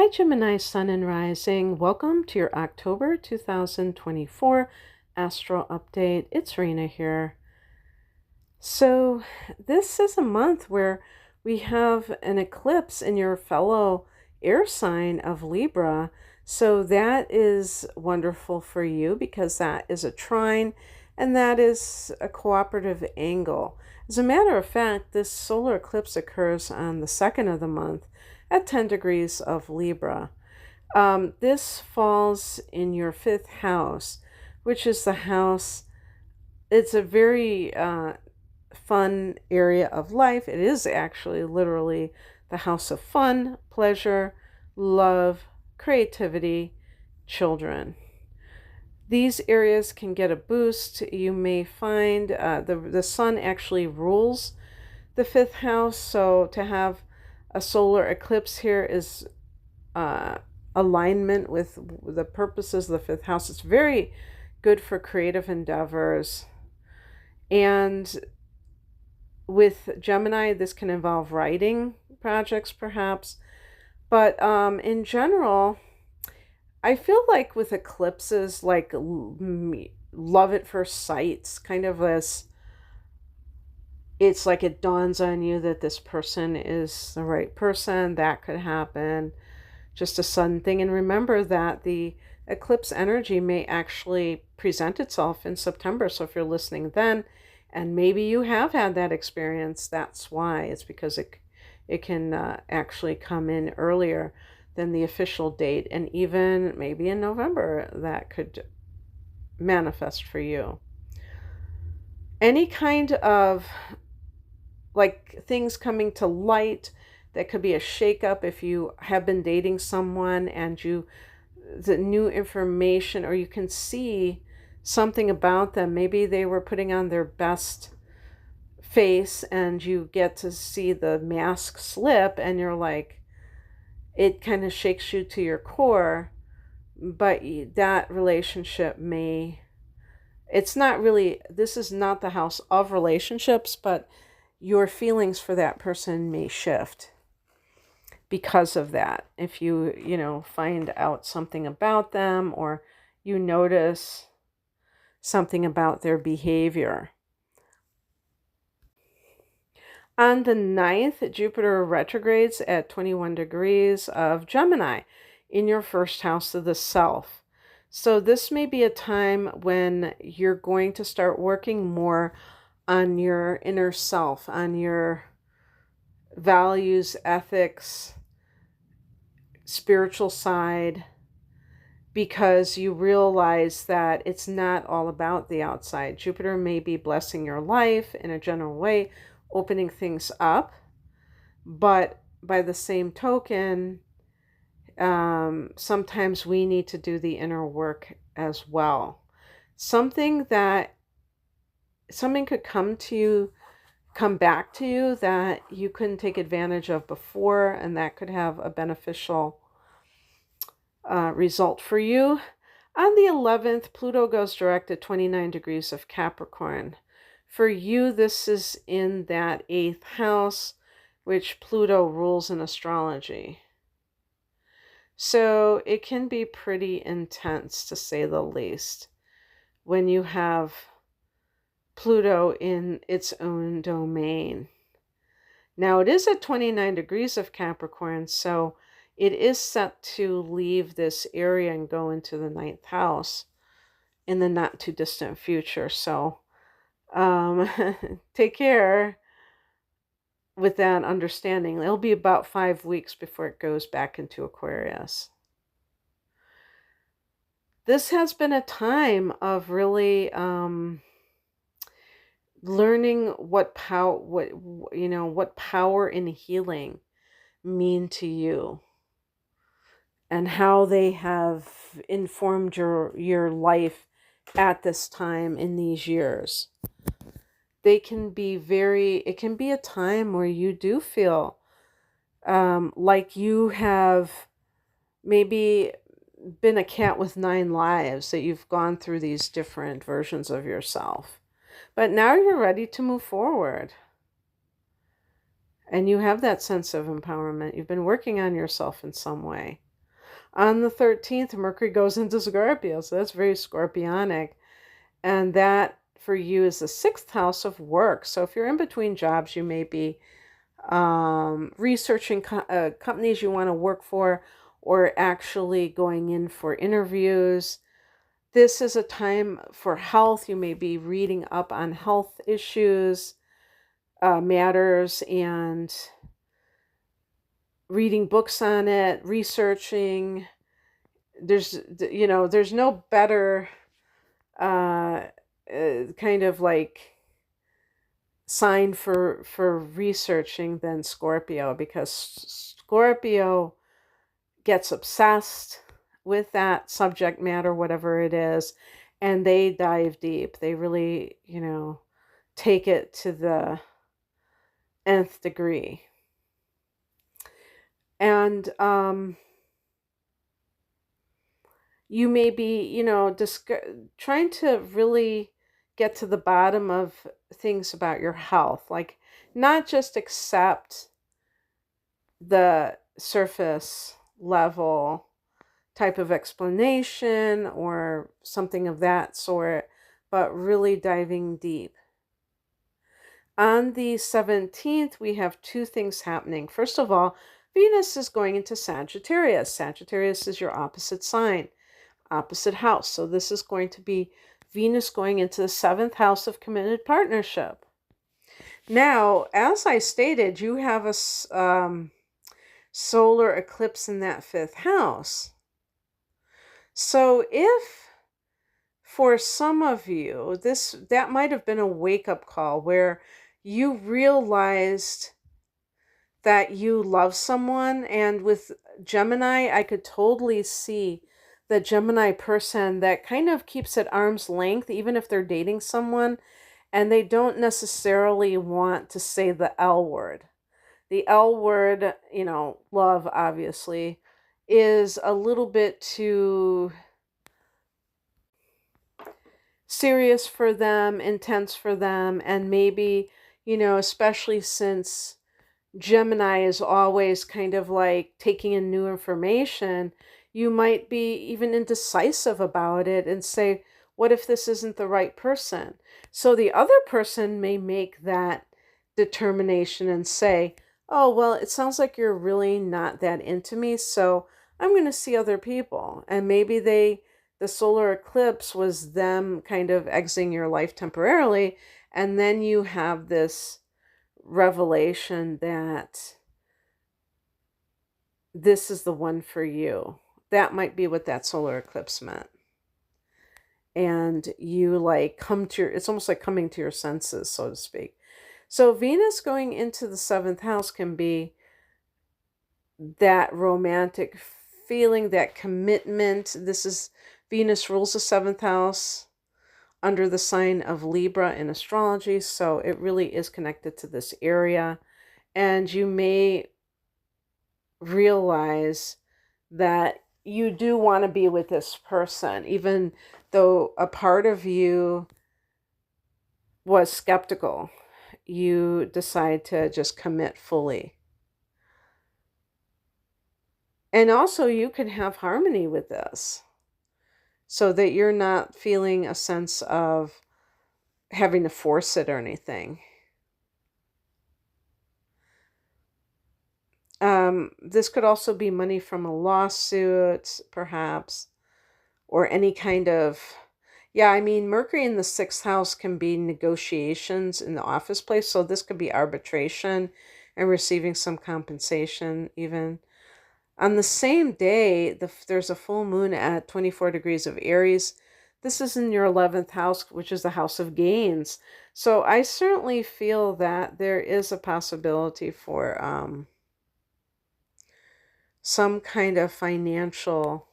Hi, Gemini, Sun and Rising. Welcome to your October 2024 Astro Update. It's Rena here. So, this is a month where we have an eclipse in your fellow air sign of Libra. So, that is wonderful for you because that is a trine and that is a cooperative angle. As a matter of fact, this solar eclipse occurs on the 2nd of the month at 10 degrees of Libra. This falls in your fifth house, which is the house. It's a very fun area of life. It is actually literally the house of fun, pleasure, love, creativity, children. These areas can get a boost. You may find the sun actually rules the fifth house, so to have a solar eclipse here is alignment with the purposes of the fifth house. It's very good for creative endeavors. And with Gemini, this can involve writing projects perhaps. But in general, I feel like with eclipses, like love at first sight, kind of as it's like it dawns on you that this person is the right person. That could happen. Just a sudden thing. And remember that the eclipse energy may actually present itself in September. So if you're listening then, and maybe you have had that experience, that's why. It's because it can actually come in earlier than the official date. And even maybe in November, that could manifest for you. Any kind of like things coming to light, that could be a shakeup if you have been dating someone and the new information, or you can see something about them. Maybe they were putting on their best face and you get to see the mask slip and you're like, it kind of shakes you to your core. But that relationship it's not really, this is not the house of relationships, but your feelings for that person may shift because of that. If you find out something about them, or you notice something about their behavior. On the 9th, Jupiter retrogrades at 21 degrees of Gemini in your first house of the self. So this may be a time when you're going to start working more on your inner self, on your values, ethics, spiritual side, because you realize that it's not all about the outside. Jupiter may be blessing your life in a general way, opening things up, but by the same token, sometimes we need to do the inner work as well. Something could come back to you that you couldn't take advantage of before, and that could have a beneficial result for you. On the 11th, Pluto goes direct at 29 degrees of Capricorn. For you, this is in that 8th house, which Pluto rules in astrology. So it can be pretty intense, to say the least, when you have Pluto in its own domain. Now it is at 29 degrees of Capricorn, so it is set to leave this area and go into the 9th house in the not too distant future. So take care with that understanding. It'll be about 5 weeks before it goes back into Aquarius. This has been a time of really learning what power and healing mean to you, and how they have informed your life at this time in these years. It can be a time where you do feel like you have maybe been a cat with 9 lives, that you've gone through these different versions of yourself. But now you're ready to move forward. And you have that sense of empowerment. You've been working on yourself in some way. On the 13th, Mercury goes into Scorpio, so that's very Scorpionic. And that for you is the 6th house of work. So if you're in between jobs, you may be researching companies you want to work for, or actually going in for interviews. This is a time for health. You may be reading up on health issues, matters, and reading books on it, researching. There's no better kind of like sign for researching than Scorpio, because Scorpio gets obsessed with that subject matter, whatever it is, and they dive deep. They really, take it to the nth degree. And you may be, trying to really get to the bottom of things about your health. Like, not just accept the surface level type of explanation or something of that sort, but really diving deep. On the 17th, we have two things happening. First of all, Venus is going into Sagittarius. Sagittarius is your opposite sign, opposite house. So this is going to be Venus going into the 7th house of committed partnership. Now, as I stated, you have a solar eclipse in that 5th house. So if for some of you, that might have been a wake-up call where you realized that you love someone. And with Gemini, I could totally see the Gemini person that kind of keeps at arm's length, even if they're dating someone, and they don't necessarily want to say the L word. The L word, love, obviously, is a little bit too serious for them, intense for them, and maybe, especially since Gemini is always kind of like taking in new information, you might be even indecisive about it and say, what if this isn't the right person? So the other person may make that determination and say, oh, well, it sounds like you're really not that into me, so I'm going to see other people. And maybe the solar eclipse was them kind of exiting your life temporarily, and then you have this revelation that this is the one for you. That might be what that solar eclipse meant. And you it's almost like coming to your senses, so to speak. So Venus going into the 7th house can be that romantic feeling, that commitment. Venus rules the 7th house under the sign of Libra in astrology, so it really is connected to this area. And you may realize that you do want to be with this person, even though a part of you was skeptical. You decide to just commit fully. And also, you can have harmony with this, so that you're not feeling a sense of having to force it or anything. This could also be money from a lawsuit, perhaps, or any kind of, Mercury in the 6th house can be negotiations in the office place. So this could be arbitration and receiving some compensation even. On the same day, there's a full moon at 24 degrees of Aries. This is in your 11th house, which is the house of gains. So I certainly feel that there is a possibility for some kind of financial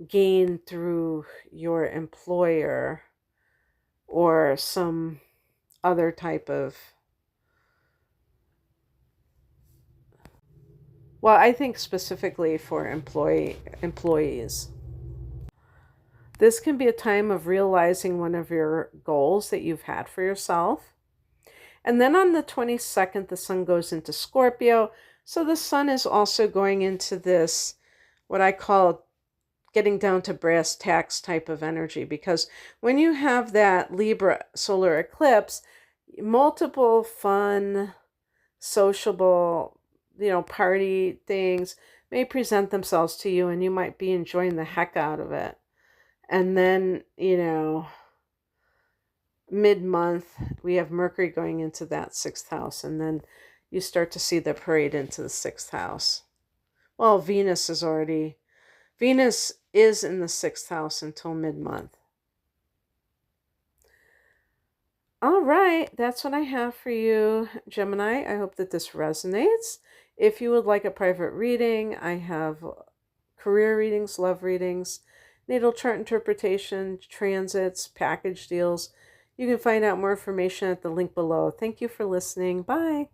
gain through your employer or some other type of, well, I think specifically for employees. This can be a time of realizing one of your goals that you've had for yourself. And then on the 22nd, the sun goes into Scorpio. So the sun is also going into this what I call getting down to brass tacks type of energy. Because when you have that Libra solar eclipse, multiple fun, sociable, party things may present themselves to you, and you might be enjoying the heck out of it. And then, mid-month, we have Mercury going into that 6th house, and then you start to see the parade into the 6th house. Well, Venus is in the 6th house until mid-month. All right, that's what I have for you, Gemini. I hope that this resonates. If you would like a private reading, I have career readings, love readings, natal chart interpretation, transits, package deals. You can find out more information at the link below. Thank you for listening. Bye.